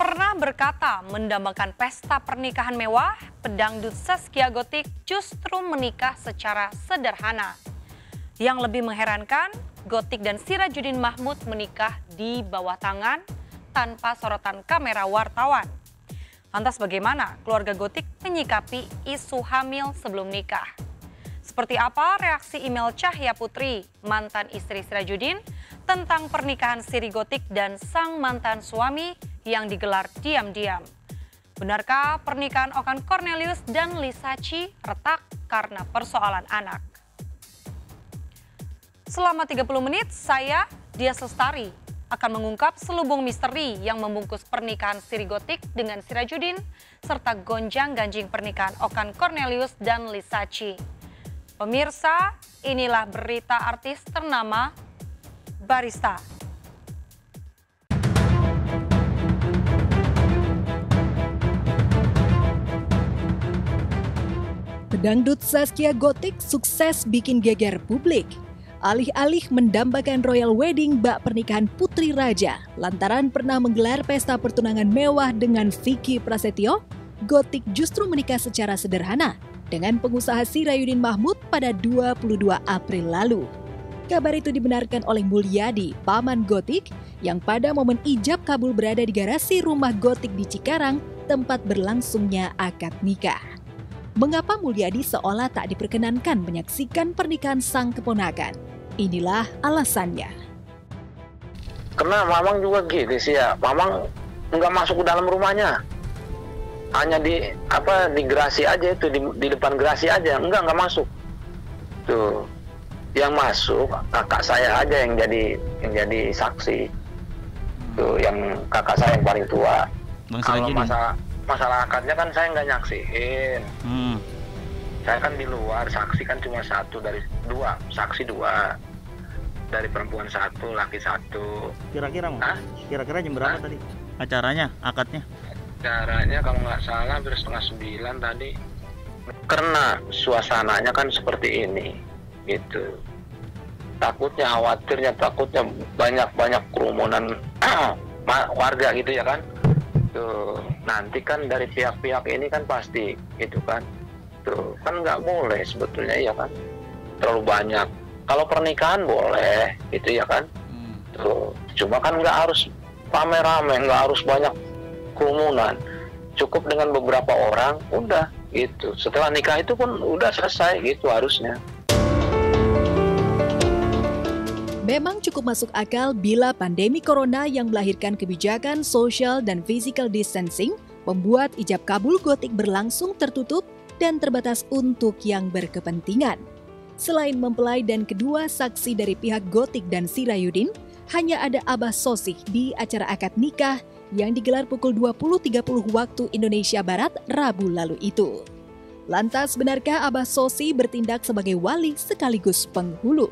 Pernah berkata mendambakan pesta pernikahan mewah, pedangdut Zaskia Gotik justru menikah secara sederhana. Yang lebih mengherankan, Gotik dan Sirajudin Mahmud menikah di bawah tangan tanpa sorotan kamera wartawan. Lantas bagaimana keluarga Gotik menyikapi isu hamil sebelum nikah? Seperti apa reaksi email Cahya Putri, mantan istri Sirajudin, tentang pernikahan Siri Gotik dan sang mantan suami yang digelar diam-diam? Benarkah pernikahan Okan Cornelius dan Lisaci retak karena persoalan anak? Selama 30 menit, saya, Dias Lestari, akan mengungkap selubung misteri yang membungkus pernikahan Siri Gotik dengan Sirajudin, serta gonjang-ganjing pernikahan Okan Cornelius dan Lisaci. Pemirsa, inilah berita artis ternama Barista. Pedangdut Zaskia Gotik sukses bikin geger publik. Alih-alih mendambakan royal wedding bak pernikahan putri raja lantaran pernah menggelar pesta pertunangan mewah dengan Vicky Prasetyo, Gotik justru menikah secara sederhana dengan pengusaha Sirajudin Mahmud pada 22 April lalu. Kabar itu dibenarkan oleh Mulyadi, paman Gotik, yang pada momen ijab kabul berada di garasi rumah Gotik di Cikarang, tempat berlangsungnya akad nikah. Mengapa Mulyadi seolah tak diperkenankan menyaksikan pernikahan sang keponakan? Inilah alasannya. Karena Mamang juga gitu sih ya, Mamang nggak masuk ke dalam rumahnya, hanya di gerasi aja itu, di depan gerasi aja, nggak masuk. Tuh, yang masuk kakak saya aja yang jadi saksi. Tuh, yang kakak saya yang paling tua. Kalau masalah akadnya kan saya nggak nyaksiin. Saya kan di luar, saksi kan cuma satu dari dua, saksi dua, dari perempuan satu, laki satu. Kira-kira jam berapa tadi acaranya, akadnya? Acaranya kalau nggak salah hampir 8:30 tadi. Karena suasananya kan seperti ini, gitu. Khawatirnya banyak kerumunan warga gitu ya kan. Tuh, nanti kan dari pihak-pihak ini kan pasti gitu kan. Tuh, kan nggak boleh sebetulnya ya kan. Terlalu banyak. Kalau pernikahan boleh gitu ya kan. Tuh, cuma kan nggak harus rame-rame, nggak harus banyak kerumunan. Cukup dengan beberapa orang, udah gitu. Setelah nikah itu pun udah selesai gitu harusnya. Memang cukup masuk akal bila pandemi corona yang melahirkan kebijakan social dan physical distancing membuat ijab kabul Gotik berlangsung tertutup dan terbatas untuk yang berkepentingan. Selain mempelai dan kedua saksi dari pihak Gotik dan Sirajudin, hanya ada Abah Sosih di acara akad nikah yang digelar pukul 20.30 waktu Indonesia Barat Rabu lalu itu. Lantas benarkah Abah Sosih bertindak sebagai wali sekaligus penghulu?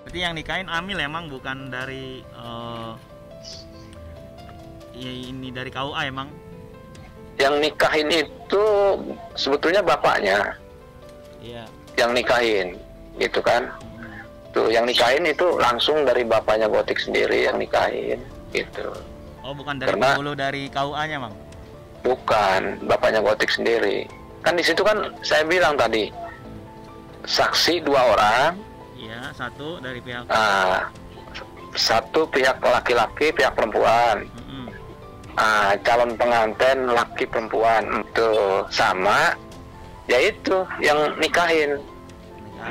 Berarti yang nikahin Amil emang bukan dari ini dari KUA emang? Yang nikahin itu sebetulnya bapaknya. Iya. Yang nikahin, gitu kan? Tuh, yang nikahin itu langsung dari bapaknya Gotik sendiri yang nikahin, gitu. Oh, bukan dari penghulu dari KUA-nya, Mang? Bukan, bapaknya Gotik sendiri. Kan di situ kan saya bilang tadi, saksi 2 orang. Iya, satu dari pihak. Satu pihak laki-laki, pihak perempuan. Calon pengantin laki perempuan itu sama, yaitu yang nikahin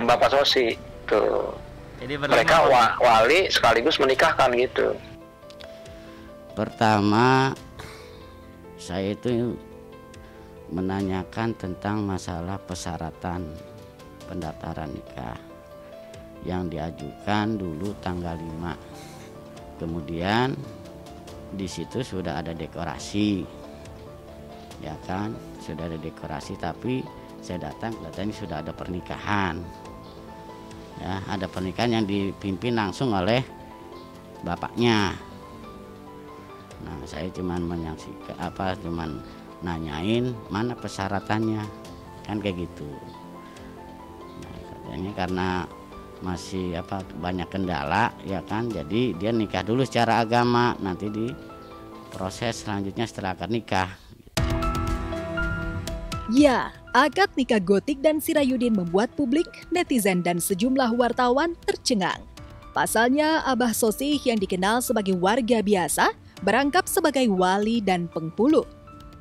Bapak Sosi tuh. Jadi mereka wali sekaligus menikahkan gitu. Pertama, saya itu menanyakan tentang masalah persyaratan pendaftaran nikah yang diajukan dulu tanggal 5. Kemudian di situ sudah ada dekorasi, ya kan, sudah ada dekorasi, tapi saya datang kelihatannya sudah ada pernikahan, ya, ada pernikahan yang dipimpin langsung oleh bapaknya. Nah, saya cuman menyaksikan cuman nanyain mana persyaratannya, kan kayak gitu. Nah, katanya karena masih banyak kendala ya kan, jadi dia nikah dulu secara agama, nanti proses selanjutnya setelah akad nikah. Ya, akad nikah Gotik dan Sirayudin membuat publik, netizen, dan sejumlah wartawan tercengang. Pasalnya, Abah Sosih yang dikenal sebagai warga biasa berangkap sebagai wali dan penghulu.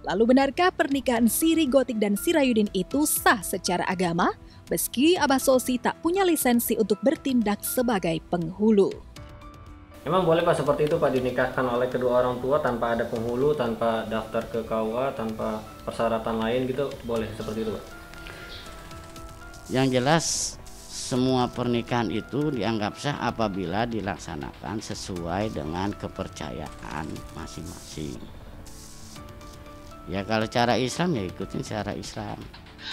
Lalu benarkah pernikahan Siri Gotik dan Sirayudin itu sah secara agama, meski Abah Sosih tak punya lisensi untuk bertindak sebagai penghulu? Emang boleh Pak seperti itu Pak, dinikahkan oleh kedua orang tua tanpa ada penghulu, tanpa daftar ke KUA, tanpa persyaratan lain gitu, boleh seperti itu Pak? Yang jelas semua pernikahan itu dianggap sah apabila dilaksanakan sesuai dengan kepercayaan masing-masing. Ya kalau cara Islam ya ikutin cara Islam.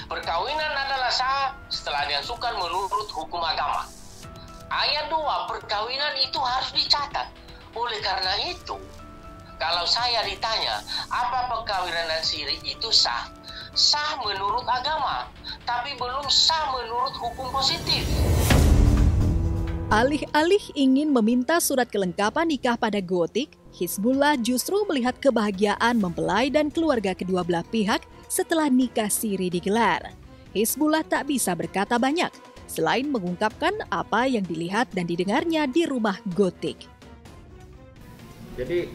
Perkawinan adalah sah setelah dilangsungkan menurut hukum agama. Ayat 2, perkawinan itu harus dicatat. Oleh karena itu, kalau saya ditanya, apa perkawinan dan siri itu sah? Sah menurut agama, tapi belum sah menurut hukum positif. Alih-alih ingin meminta surat kelengkapan nikah pada Gotik, Hizbullah justru melihat kebahagiaan mempelai dan keluarga kedua belah pihak setelah nikah siri digelar. Hizbullah tak bisa berkata banyak, selain mengungkapkan apa yang dilihat dan didengarnya di rumah Gotik. Jadi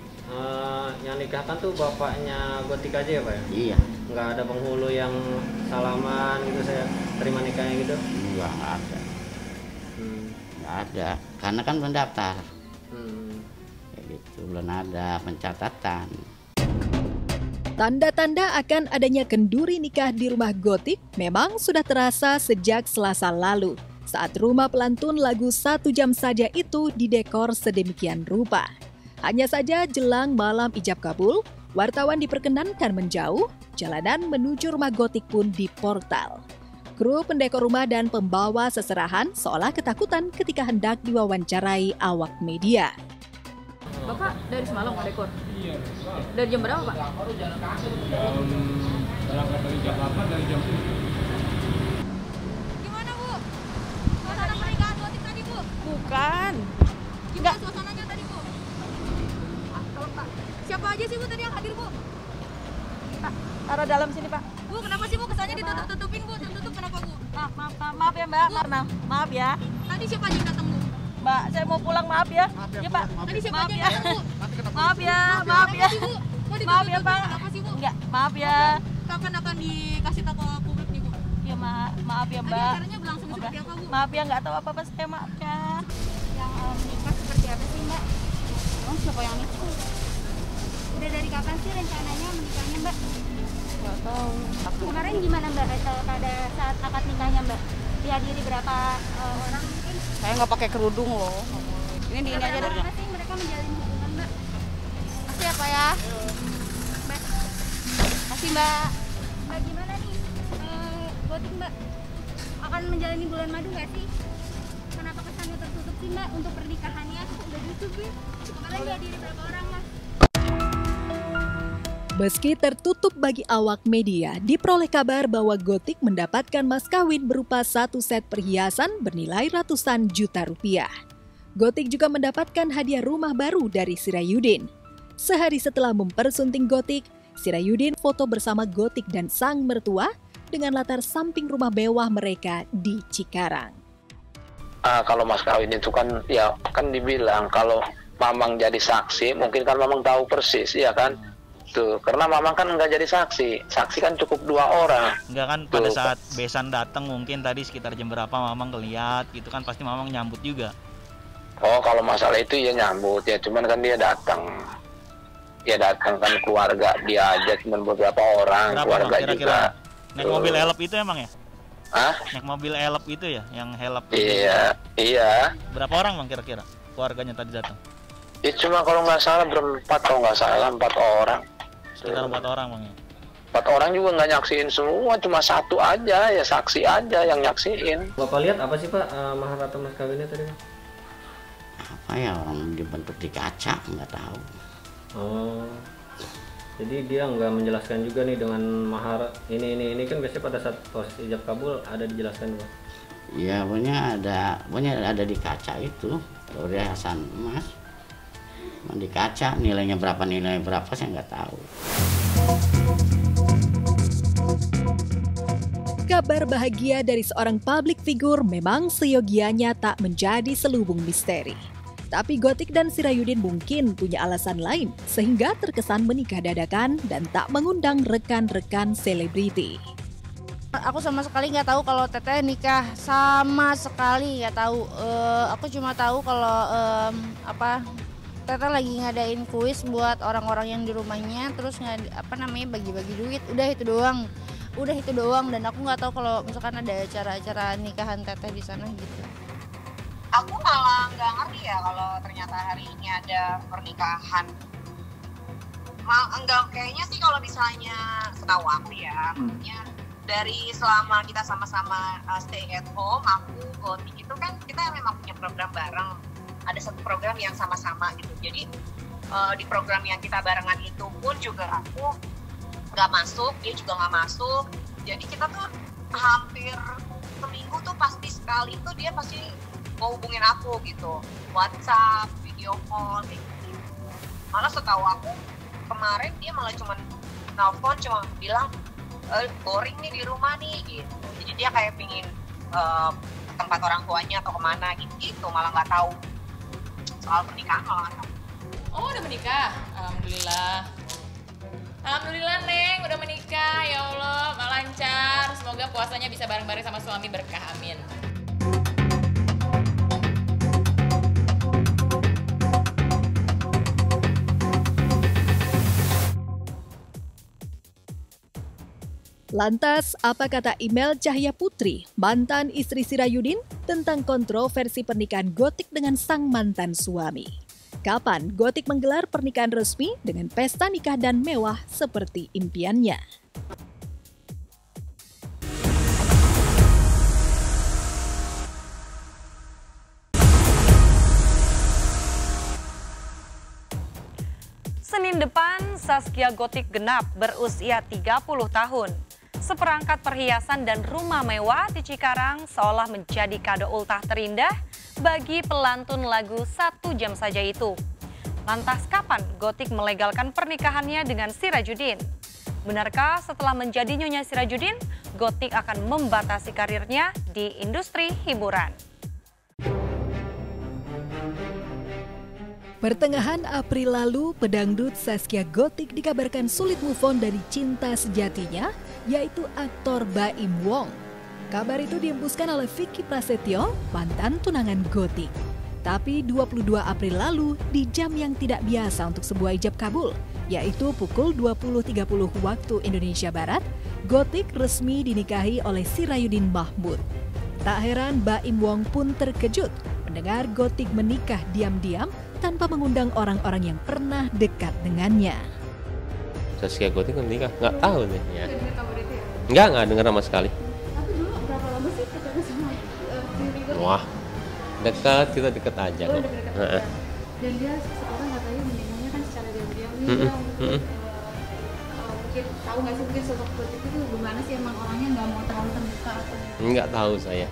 yang nikahkan tuh bapaknya Gotik aja ya Pak ya? Iya. Nggak ada penghulu yang salaman gitu, saya terima nikahnya gitu? Enggak ada. Nggak ada, karena kan mendaftar. Kayak gitu, belum ada pencatatan. Tanda-tanda akan adanya kenduri nikah di rumah Gotik memang sudah terasa sejak Selasa lalu, saat rumah pelantun lagu 1 jam saja itu didekor sedemikian rupa. Hanya saja jelang malam ijab kabul, wartawan diperkenankan menjauh, jalanan menuju rumah Gotik pun di portal. Kru pendekor rumah dan pembawa seserahan seolah ketakutan ketika hendak diwawancarai awak media. Bapak dari semalam dekor? Iya. Dari jam berapa Pak? Dari jam 8, dari jam 7. Gimana Bu? Suasana pernikahan Gotik tadi Bu? Bukan. Gimana suasananya tadi Bu? Kalau Pak, siapa aja sih Bu tadi yang hadir Bu? Pak, taruh dalam sini Pak. Bu, kenapa sih Bu kesannya ditutup-tutupin Bu? Tutup kenapa Bu? Maaf ya Mbak, maaf ya. Tadi siapa aja yang datang Bu? Mbak, saya mau pulang, maaf ya. Iya Pak, tadi siapa aja yang datang Bu? Maaf ya. Maaf ya Pak. Kenapa sih Bu? Enggak, maaf ya. Kapan akan dikasih tahu ke publik nih Bu? Ya maaf ya Mbak. Tadi acaranya berlangsung seperti apa Bu? Maaf ya, nggak tahu apa-apa saya, maaf ya. Yang menikah seperti apa sih Mbak? Oh, siapa yang nikah? Udah dari kapan sih rencananya menikahnya Mbak? Nggak tahu. Kemarin gimana Mbak pada saat akad nikahnya Mbak? Dihadiri berapa orang mungkin? Saya nggak pakai kerudung loh. Ini aja deh. Berapa sih mereka menjalin hubungan Mbak? Makasih ya Pak ya. Mbak. Makasih Mbak. Mbak gimana nih? Gotik Mbak akan menjalani bulan madu nggak sih? Kenapa kesannya tertutup sih Mbak untuk pernikahannya? Udah ditutup ya? Kemarin dihadiri berapa orang Mas? Meski tertutup bagi awak media, diperoleh kabar bahwa Gotik mendapatkan mas kawin berupa 1 set perhiasan bernilai ratusan juta rupiah. Gotik juga mendapatkan hadiah rumah baru dari Sirayudin. Sehari setelah mempersunting Gotik, Sirayudin foto bersama Gotik dan sang mertua dengan latar samping rumah mewah mereka di Cikarang. Kalau mas kawin itu kan, ya kan dibilang kalau Mamang jadi saksi, mungkin kan Mamang tahu persis, ya kan? Tuh, karena Mamang kan nggak jadi saksi kan cukup 2 orang. Enggak kan pada saat besan datang mungkin tadi sekitar jam berapa Mamang ngeliat gitu kan, pasti Mamang nyambut juga. Oh kalau masalah itu ya nyambut ya, cuman kan dia datang kan keluarga dia aja, cuman beberapa orang. Berapa, keluarga kira-kira juga. Naik mobil elep itu emang ya? Hah? Naik mobil elep itu ya, yang help. Iya. Berapa orang Bang kira-kira keluarganya tadi datang? Ya cuma kalau nggak salah berempat, kalau nggak salah 4 orang. Sekitar 4 orang Bang ya? 4 orang juga nggak nyaksiin semua, cuma 1 aja ya, saksi aja yang nyaksiin. Bapak lihat apa sih Pak mahar atau mas kawinnya tadi Pak? Apa ya, orang dibentuk di kaca, nggak tahu. Oh, jadi dia nggak menjelaskan juga nih dengan mahar ini kan biasanya pada saat proses ijab kabul ada dijelaskan Pak? Iya, pokoknya ada di kaca itu, perhiasan emas. Di kaca nilai berapa saya nggak tahu. Kabar bahagia dari seorang public figure memang seyogianya tak menjadi selubung misteri. Tapi Gotik dan Sirayudin mungkin punya alasan lain sehingga terkesan menikah dadakan dan tak mengundang rekan-rekan selebriti. Aku sama sekali nggak tahu kalau Teteh nikah, sama sekali nggak tahu. Aku cuma tahu kalau Teteh lagi ngadain kuis buat orang-orang yang di rumahnya, terus bagi-bagi duit. Udah itu doang. Dan aku nggak tahu kalau misalkan ada acara-acara nikahan Teteh di sana gitu. Aku malah nggak ngerti ya kalau ternyata hari ini ada pernikahan. Enggak, kayaknya sih kalau misalnya setahu aku ya, maksudnya dari selama kita sama-sama stay at home, aku Gotik itu kan kita memang punya program bareng. Ada satu program yang sama-sama gitu. Jadi di program yang kita barengan itu pun juga aku nggak masuk, dia juga nggak masuk. Jadi kita tuh hampir seminggu tuh pasti sekali tuh dia pasti mau hubungin aku gitu, WhatsApp, video call, kayak gitu. Malah setahu aku kemarin dia malah cuma nelfon, cuma bilang boring nih di rumah nih gitu. Jadi dia kayak pingin tempat orang tuanya atau kemana gitu, malah nggak tahu soal pernikahan, malah nggak tahu. Oh, udah menikah? Alhamdulillah Neng, udah menikah. Ya Allah, lancar. Semoga puasanya bisa bareng-bareng sama suami, berkah, amin. Lantas, apa kata Imel Cahya Putri, mantan istri Sirayudin, tentang kontroversi pernikahan Gotik dengan sang mantan suami? Kapan Gotik menggelar pernikahan resmi dengan pesta nikah dan mewah seperti impiannya? Senin depan, Zaskia Gotik genap berusia 30 tahun. Seperangkat perhiasan dan rumah mewah di Cikarang seolah menjadi kado ultah terindah bagi pelantun lagu 1 Jam Saja itu. Lantas kapan Gotik melegalkan pernikahannya dengan Sirajudin? Benarkah setelah menjadi Nyonya Sirajudin, Gotik akan membatasi karirnya di industri hiburan? Pertengahan April lalu, pedangdut Zaskia Gotik dikabarkan sulit move on dari cinta sejatinya, yaitu aktor Baim Wong. Kabar itu dihembuskan oleh Vicky Prasetyo, mantan tunangan Gotik. Tapi 22 April lalu, di jam yang tidak biasa untuk sebuah ijab kabul, yaitu pukul 20.30 waktu Indonesia Barat, Gotik resmi dinikahi oleh Sirayudin Mahmud. Tak heran Baim Wong pun terkejut mendengar Gotik menikah diam-diam tanpa mengundang orang-orang yang pernah dekat dengannya. Zaskia Gotik menikah? Nggak tahu nih ya. Nggak dengar sama sekali. Tapi dulu berapa lama sih pacaran sama Gotik? Wah, dekat, kita deket aja kok. Dekat. Dan dia sekarang katanya menikahnya kan secara diam-diam nih. Mungkin tahu nggak sih mungkin sosok Gotik itu gimana sih, emang orangnya nggak mau terlalu terbuka atau? Nggak tahu saya.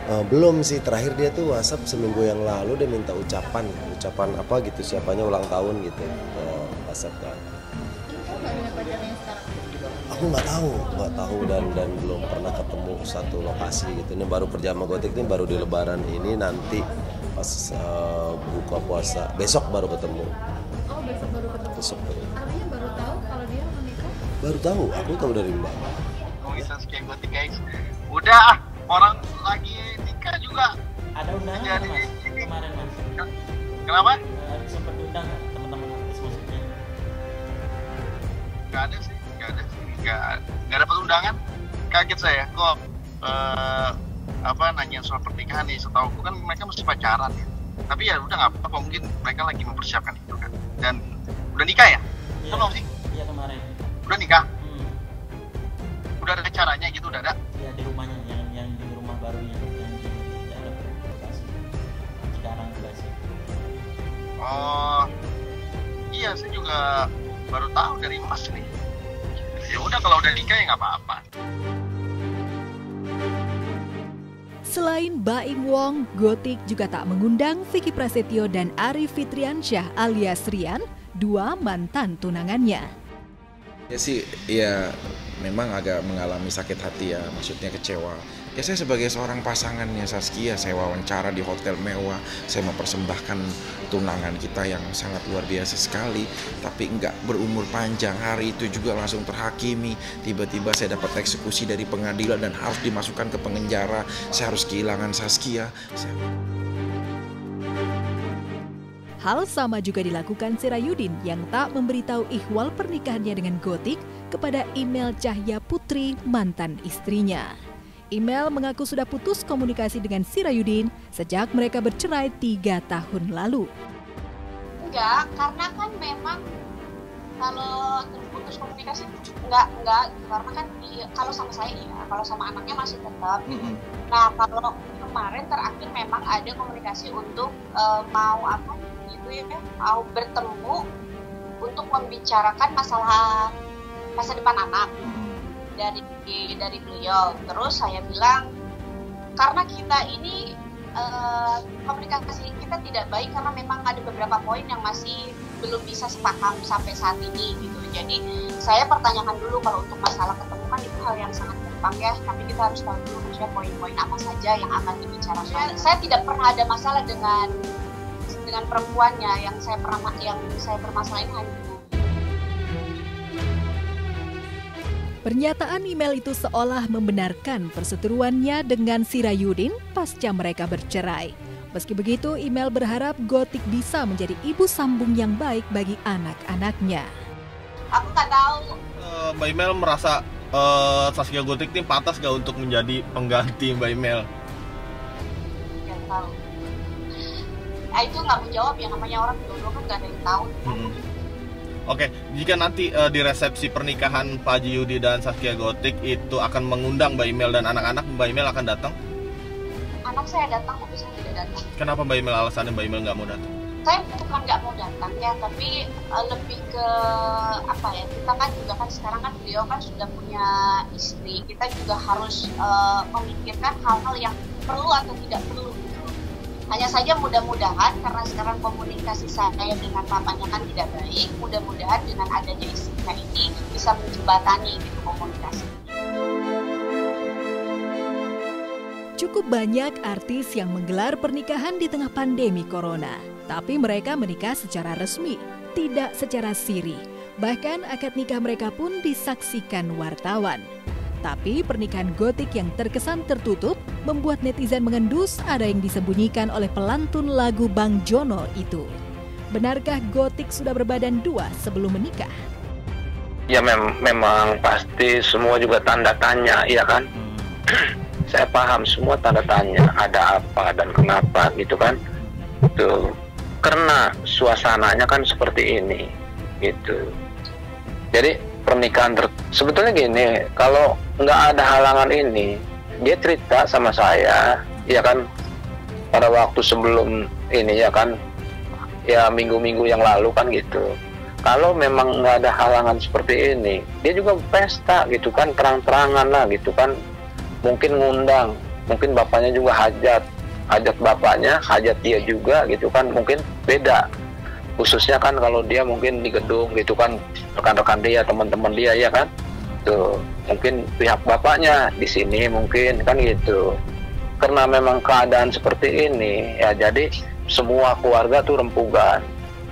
Belum sih, terakhir dia tuh WhatsApp seminggu yang lalu, dia minta ucapan apa gitu, siapanya ulang tahun gitu, WhatsApp kan. Aku nggak tahu dan belum pernah ketemu satu lokasi gitu. Ini baru kerja sama Gotik ini baru di Lebaran ini, nanti pas buka puasa besok baru ketemu. Oh, besok baru ketemu. Besok baru. Artinya baru tahu kalau dia menikah? Baru tahu, aku tahu dari Mbak. Zaskia Gotik guys, udah orang lagi nikah juga. Ada undangan mas kemarin mas. Kenapa? Sempat diundang nggak teman-teman artis maksudnya? Nggak ada sih, nggak dapat undangan. Kaget saya kok nanya soal pernikahan nih. Setahu aku kan mereka mesti pacaran ya. Tapi ya udah nggak apa-apa, mungkin mereka lagi mempersiapkan itu kan. Dan udah nikah ya? Iya. Belum sih? Iya kemarin. Udah nikah? Udah ada acaranya gitu, udah ada? Iya di rumahnya, yang di rumah barunya, yang di daerah Bekasi, Cikarang Bekasi. Oh, iya saya juga baru tahu dari Mas nih. Ya udah kalau udah nikah ya nggak apa-apa. Selain Baim Wong, Gotik juga tak mengundang Vicky Prasetyo dan Arif Fitriansyah alias Rian, dua mantan tunangannya. Ya sih, ya memang agak mengalami sakit hati ya, maksudnya kecewa. Ya saya sebagai seorang pasangannya Saskia, saya wawancara di hotel mewah, saya mempersembahkan tunangan kita yang sangat luar biasa sekali, tapi enggak berumur panjang. Hari itu juga langsung terhakimi, tiba-tiba saya dapat eksekusi dari pengadilan dan harus dimasukkan ke penjara. Saya harus kehilangan Saskia. Hal sama juga dilakukan Sirayudin yang tak memberitahu ihwal pernikahannya dengan Gotik kepada Email Cahya Putri, mantan istrinya. Email mengaku sudah putus komunikasi dengan Sirayudin sejak mereka bercerai 3 tahun lalu. Enggak, karena kan memang kalau terputus komunikasi enggak, karena kan kalau sama saya ya, kalau sama anaknya masih tetap. Nah, kalau kemarin terakhir memang ada komunikasi untuk mau apa gitu ya, mau bertemu untuk membicarakan masalah masa depan anak dari beliau. Terus saya bilang karena kita ini komunikasi kita tidak baik karena memang ada beberapa poin yang masih belum bisa sepaham sampai saat ini gitu. Jadi saya pertanyakan dulu kalau untuk masalah ketemu kan itu hal yang sangat gampang ya, tapi kita harus tahu dulu maksudnya poin-poin apa saja yang akan dibicarakan. Saya tidak pernah ada masalah dengan perempuannya, yang saya permasalahin hanya Pernyataan email itu seolah membenarkan perseteruannya dengan Sirayudin pasca mereka bercerai. Meski begitu, email berharap Gotik bisa menjadi ibu sambung yang baik bagi anak-anaknya. Aku nggak tahu. Mbak Email merasa Saskia Gotik ini pantas gak untuk menjadi pengganti Mbak Email? Nggak tahu. Itu nggak mau jawab, yang namanya orang jodoh kan nggak ada yang tahu. Oke, jika nanti di resepsi pernikahan Pak Haji Yudi dan Saskia Gotik itu akan mengundang Mbak Email dan anak-anak, Mbak Email akan datang? Anak saya datang, tapi saya tidak datang. Kenapa Mbak Email alasannya Mbak Email nggak mau datang? Saya bukan nggak mau datang ya, tapi lebih ke apa ya? Kita kan juga kan sekarang kan beliau kan sudah punya istri, kita juga harus memikirkan hal-hal yang perlu atau tidak perlu. Hanya saja mudah-mudahan karena sekarang komunikasi saya dengan papanya kan tidak baik, mudah-mudahan dengan adanya istrinya ini bisa menjembatani gitu komunikasi. Cukup banyak artis yang menggelar pernikahan di tengah pandemi corona, tapi mereka menikah secara resmi, tidak secara siri. Bahkan akad nikah mereka pun disaksikan wartawan. Tapi pernikahan Gotik yang terkesan tertutup membuat netizen mengendus ada yang disembunyikan oleh pelantun lagu Bang Jono itu. Benarkah Gotik sudah berbadan 2 sebelum menikah? Ya memang pasti semua juga tanda tanya, ya kan? Saya paham semua tanda tanya, ada apa dan kenapa gitu kan? Tuh, karena suasananya kan seperti ini, gitu. Jadi pernikahan sebetulnya gini, kalau nggak ada halangan ini, dia cerita sama saya, ya kan, pada waktu sebelum ini ya kan, ya minggu-minggu yang lalu kan gitu. Kalau memang nggak ada halangan seperti ini, dia juga pesta gitu kan, terang-terangan lah gitu kan, mungkin ngundang, mungkin bapaknya juga hajat bapaknya, hajat dia juga gitu kan, mungkin beda. Khususnya kan kalau dia mungkin di gedung gitu kan, rekan-rekan dia, teman-teman dia ya kan, tuh mungkin pihak bapaknya di sini mungkin kan gitu. Karena memang keadaan seperti ini ya, jadi semua keluarga tuh rempugan.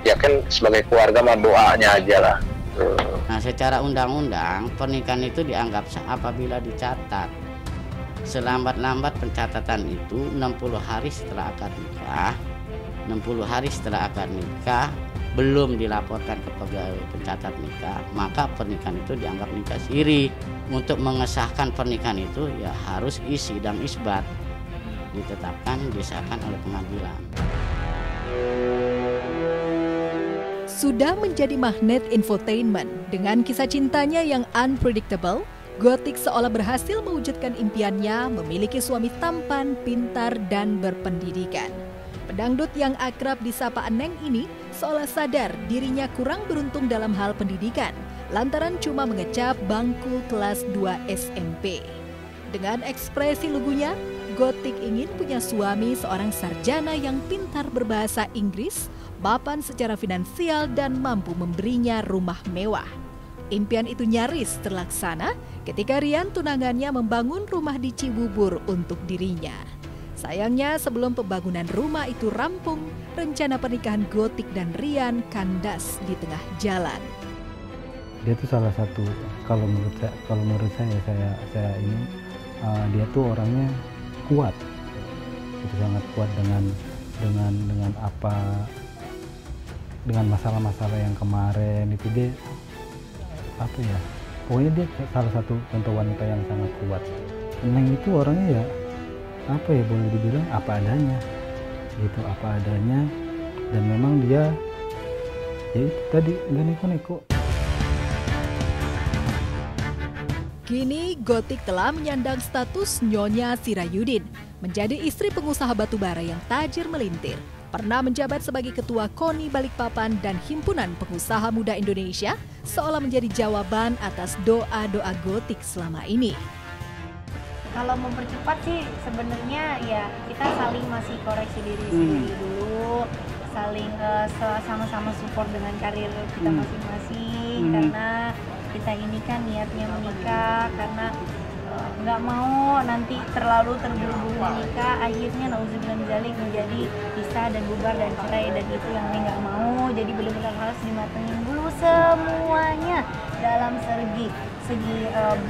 Ya kan sebagai keluarga mah doanya aja lah. Tuh. Nah, secara undang-undang pernikahan itu dianggap sah apabila dicatat. Selambat-lambat pencatatan itu 60 hari setelah akad nikah. 60 hari setelah akad nikah belum dilaporkan ke pegawai pencatat nikah, maka pernikahan itu dianggap nikah siri. Untuk mengesahkan pernikahan itu ya harus sidang isbat, ditetapkan, disahkan oleh pengadilan. Sudah menjadi magnet infotainment dengan kisah cintanya yang unpredictable, Gotik seolah berhasil mewujudkan impiannya memiliki suami tampan, pintar, dan berpendidikan. Pedangdut yang akrab disapa Eneng ini seolah sadar dirinya kurang beruntung dalam hal pendidikan lantaran cuma mengecap bangku kelas 2 SMP. Dengan ekspresi lugunya, Gotik ingin punya suami seorang sarjana yang pintar berbahasa Inggris, mapan secara finansial dan mampu memberinya rumah mewah. Impian itu nyaris terlaksana ketika Rian tunangannya membangun rumah di Cibubur untuk dirinya. Sayangnya sebelum pembangunan rumah itu rampung, rencana pernikahan Gotik dan Rian kandas di tengah jalan. Dia tuh salah satu, kalau menurut saya ini dia tuh orangnya kuat, itu sangat kuat dengan masalah-masalah yang kemarin itu dia pokoknya dia salah satu contoh wanita yang sangat kuat. Neng itu orangnya boleh dibilang apa adanya gitu, apa adanya, dan memang dia ya itu tadi nggak neko-neko. Kini Gotik telah menyandang status Nyonya Sirayudin, menjadi istri pengusaha batubara yang tajir melintir. Pernah menjabat sebagai Ketua KONI Balikpapan dan Himpunan Pengusaha Muda Indonesia, seolah menjadi jawaban atas doa-doa Gotik selama ini. Kalau mempercepat sih sebenarnya ya kita saling masih koreksi diri sendiri dulu, saling sama-sama support dengan karir kita masing-masing, karena kita ini kan niatnya menikah karena nggak mau nanti terlalu terburu-buru menikah, akhirnya nauzubillah min dzalik menjadi pisah dan bubar dan cerai, dan itu yang ini nggak mau. Jadi benar-benar harus dimatengin dulu semuanya dalam segi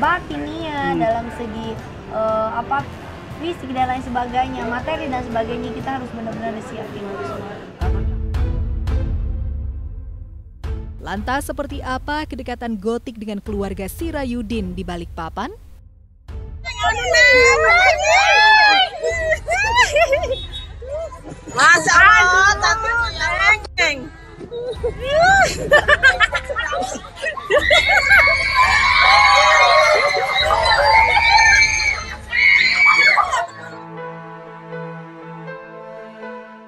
batinnya, dalam segi fisik dan lain sebagainya, materi dan sebagainya, kita harus benar-benar disiapin semua. Lantas seperti apa kedekatan Gotik dengan keluarga Sirayudin di Balikpapan? Masa Allah, tapi neng.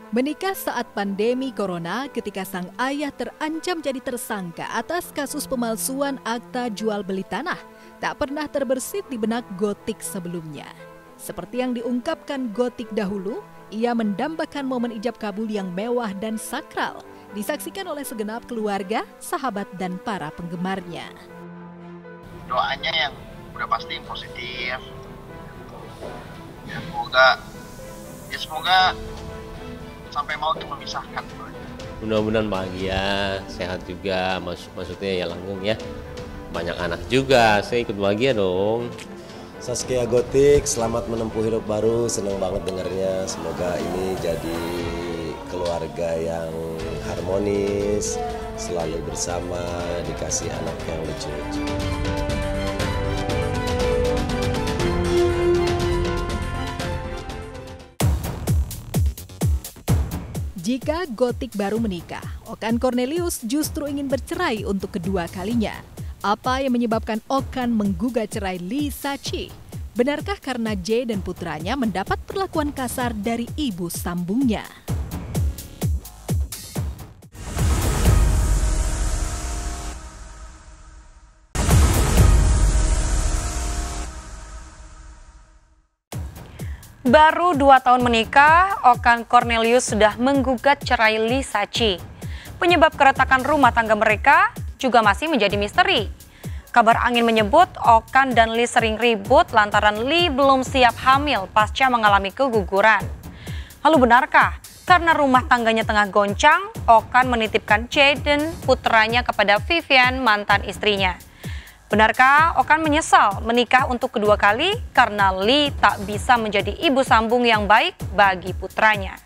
Menikah saat pandemi corona ketika sang ayah terancam jadi tersangka atas kasus pemalsuan akta jual beli tanah tak pernah terbersit di benak Gotik sebelumnya. Seperti yang diungkapkan Gotik dahulu, ia mendambakan momen ijab kabul yang mewah dan sakral, disaksikan oleh segenap keluarga, sahabat, dan para penggemarnya. Doanya yang udah pasti positif. Semoga sampai mau tuh memisahkan. Mudah-mudahan bahagia, sehat juga, maksudnya ya langgeng ya. Banyak anak juga, saya ikut bahagia dong. Saskia Gotik, selamat menempuh hidup baru, senang banget dengarnya. Semoga ini jadi keluarga yang harmonis, selalu bersama, dikasih anak yang lucu-lucu. Jika Gotik baru menikah, Okan Cornelius justru ingin bercerai untuk kedua kalinya. Apa yang menyebabkan Okan menggugat cerai Lee Sa-chi? Benarkah karena J dan putranya mendapat perlakuan kasar dari ibu sambungnya? Baru 2 tahun menikah, Okan Cornelius sudah menggugat cerai Lee Sa-chi. Penyebab keretakan rumah tangga mereka juga masih menjadi misteri. Kabar angin menyebut Okan dan Lee sering ribut lantaran Lee belum siap hamil pasca mengalami keguguran. Lalu benarkah karena rumah tangganya tengah goncang, Okan menitipkan Jaden putranya kepada Vivian, mantan istrinya? Benarkah Okan menyesal menikah untuk kedua kali karena Lee tak bisa menjadi ibu sambung yang baik bagi putranya?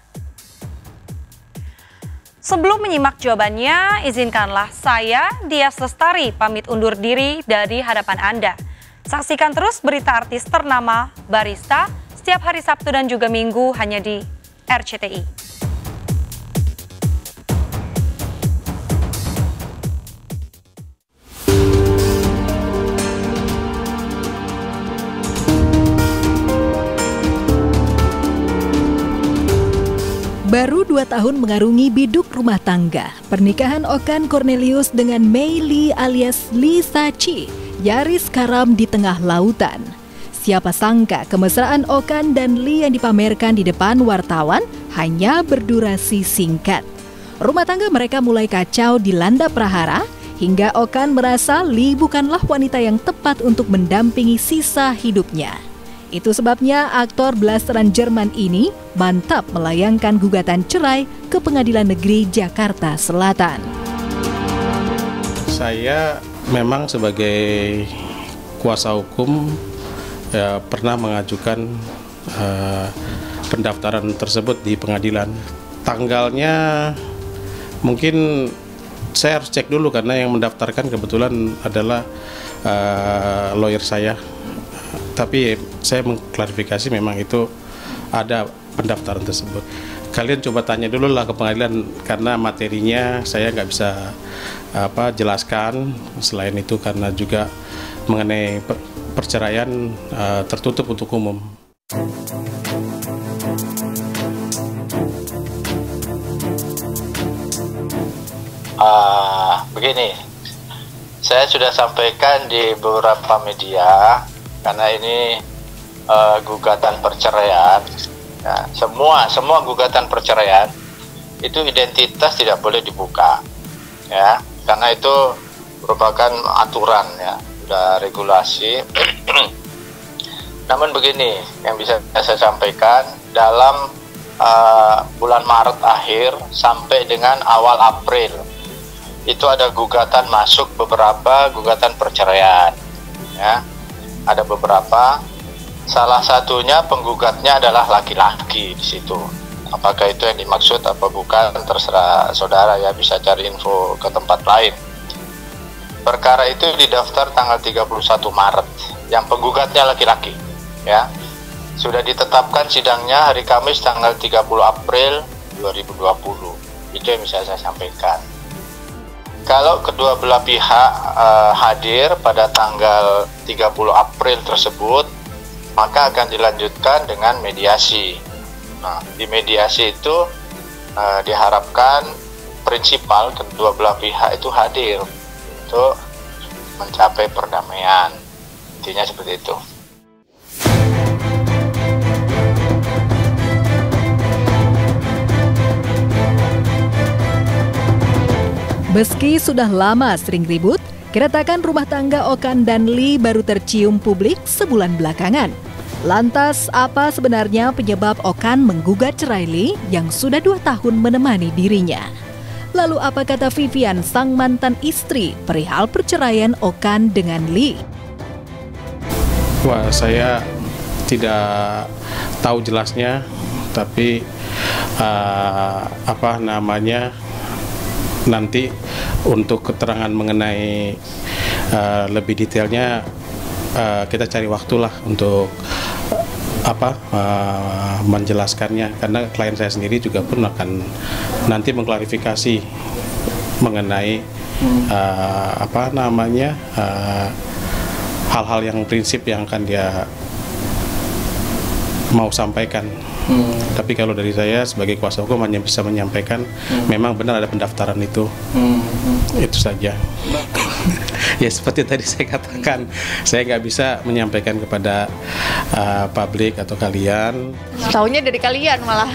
Sebelum menyimak jawabannya, izinkanlah saya, Dias Lestari, pamit undur diri dari hadapan Anda. Saksikan terus berita artis ternama Barista setiap hari Sabtu dan juga Minggu hanya di RCTI. Baru 2 tahun mengarungi biduk rumah tangga, pernikahan Okan Cornelius dengan Mei Lee alias Lee Sa-chi nyaris karam di tengah lautan. Siapa sangka kemesraan Okan dan Lee yang dipamerkan di depan wartawan hanya berdurasi singkat. Rumah tangga mereka mulai kacau dilanda prahara hingga Okan merasa Lee bukanlah wanita yang tepat untuk mendampingi sisa hidupnya. Itu sebabnya aktor blasteran Jerman ini mantap melayangkan gugatan cerai ke Pengadilan Negeri Jakarta Selatan. Saya memang sebagai kuasa hukum pernah mengajukan pendaftaran tersebut di pengadilan. Tanggalnya mungkin saya harus cek dulu karena yang mendaftarkan kebetulan adalah lawyer saya. Tapi saya mengklarifikasi memang itu ada pendaftaran tersebut. Kalian coba tanya dulu lah ke pengadilan karena materinya saya nggak bisa jelaskan. Selain itu karena juga mengenai perceraian tertutup untuk umum. Begini, saya sudah sampaikan di beberapa media karena ini gugatan perceraian, ya, semua gugatan perceraian itu identitas tidak boleh dibuka, ya, karena itu merupakan aturan, ya, sudah regulasi. Namun begini, yang bisa saya sampaikan dalam bulan Maret akhir sampai dengan awal April itu ada gugatan masuk beberapa gugatan perceraian, ya. Ada beberapa, salah satunya penggugatnya adalah laki-laki di situ. Apakah itu yang dimaksud apa bukan terserah saudara, ya, bisa cari info ke tempat lain. Perkara itu didaftar tanggal 31 Maret, yang penggugatnya laki-laki, ya. Sudah ditetapkan sidangnya hari Kamis tanggal 30 April 2020. Itu yang bisa saya sampaikan. Kalau kedua belah pihak hadir pada tanggal 30 April tersebut, maka akan dilanjutkan dengan mediasi. Nah, di mediasi itu diharapkan prinsipal kedua belah pihak itu hadir untuk mencapai perdamaian. Intinya seperti itu. Meski sudah lama sering ribut, keretakan rumah tangga Okan dan Lee baru tercium publik sebulan belakangan. Lantas, apa sebenarnya penyebab Okan menggugat cerai Lee yang sudah 2 tahun menemani dirinya? Lalu apa kata Vivian, sang mantan istri, perihal perceraian Okan dengan Lee? Wah, saya tidak tahu jelasnya, tapi nanti untuk keterangan mengenai lebih detailnya kita cari waktulah untuk menjelaskannya, karena klien saya sendiri juga pun akan nanti mengklarifikasi mengenai hal-hal yang prinsip yang akan dia mau sampaikan. Tapi kalau dari saya sebagai kuasa hukum hanya bisa menyampaikan memang benar ada pendaftaran itu. Itu saja. Ya seperti tadi saya katakan, saya nggak bisa menyampaikan kepada publik atau kalian. Taunya dari kalian malah.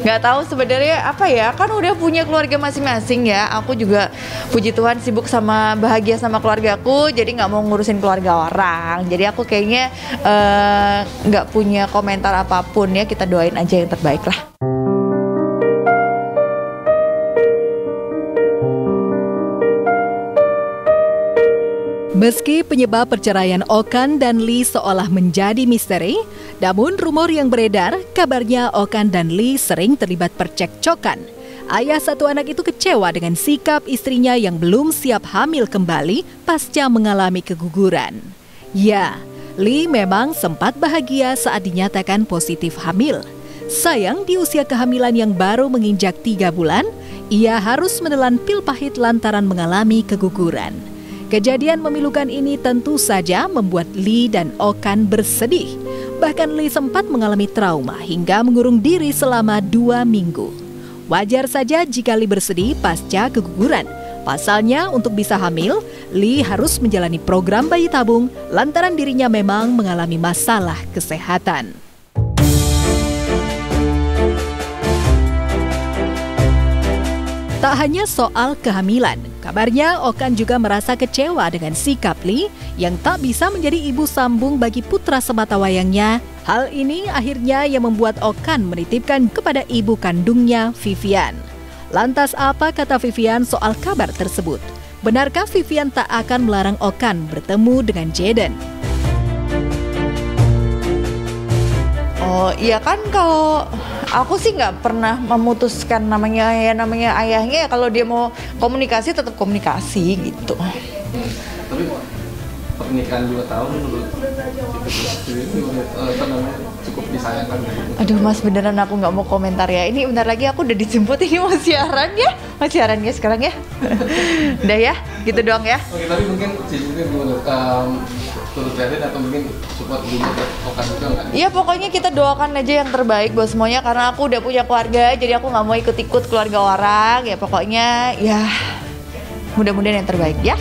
Nggak tahu sebenarnya apa ya, kan udah punya keluarga masing-masing ya. Aku juga puji Tuhan sibuk sama bahagia sama keluargaku, jadi nggak mau ngurusin keluarga orang. Jadi aku kayaknya nggak punya komentar apapun ya, kita doain aja yang terbaik lah. Meski penyebab perceraian Okan dan Lee seolah menjadi misteri, namun rumor yang beredar kabarnya Okan dan Lee sering terlibat percekcokan. Ayah satu anak itu kecewa dengan sikap istrinya yang belum siap hamil kembali pasca mengalami keguguran. Ya, Lee memang sempat bahagia saat dinyatakan positif hamil. Sayang di usia kehamilan yang baru menginjak 3 bulan, ia harus menelan pil pahit lantaran mengalami keguguran. Kejadian memilukan ini tentu saja membuat Lee dan Okan bersedih. Bahkan Lee sempat mengalami trauma hingga mengurung diri selama 2 minggu. Wajar saja jika Lee bersedih pasca keguguran. Pasalnya, untuk bisa hamil, Lee harus menjalani program bayi tabung lantaran dirinya memang mengalami masalah kesehatan. Tak hanya soal kehamilan, kabarnya Okan juga merasa kecewa dengan sikap Lee yang tak bisa menjadi ibu sambung bagi putra sematawayangnya. Hal ini akhirnya yang membuat Okan menitipkan kepada ibu kandungnya, Vivian. Lantas apa kata Vivian soal kabar tersebut? Benarkah Vivian tak akan melarang Okan bertemu dengan Jaden? Oh iya kan, kalau aku sih nggak pernah memutuskan namanya ayahnya ya, kalau dia mau komunikasi tetap komunikasi gitu. Tapi pernikahan 2 tahun menurut cukup disayangkan. Aduh Mas, beneran aku nggak mau komentar ya. Ini bentar lagi aku udah dijemput, ini mau siaran ya sekarang ya. Udah ya, gitu doang ya. Oke, tapi mungkin turut prihatin atau mungkin support juga Okan juga nggak? Iya, pokoknya kita doakan aja yang terbaik buat semuanya, karena aku udah punya keluarga, jadi aku nggak mau ikut-ikut keluarga orang. Ya pokoknya ya mudah-mudahan yang terbaik ya.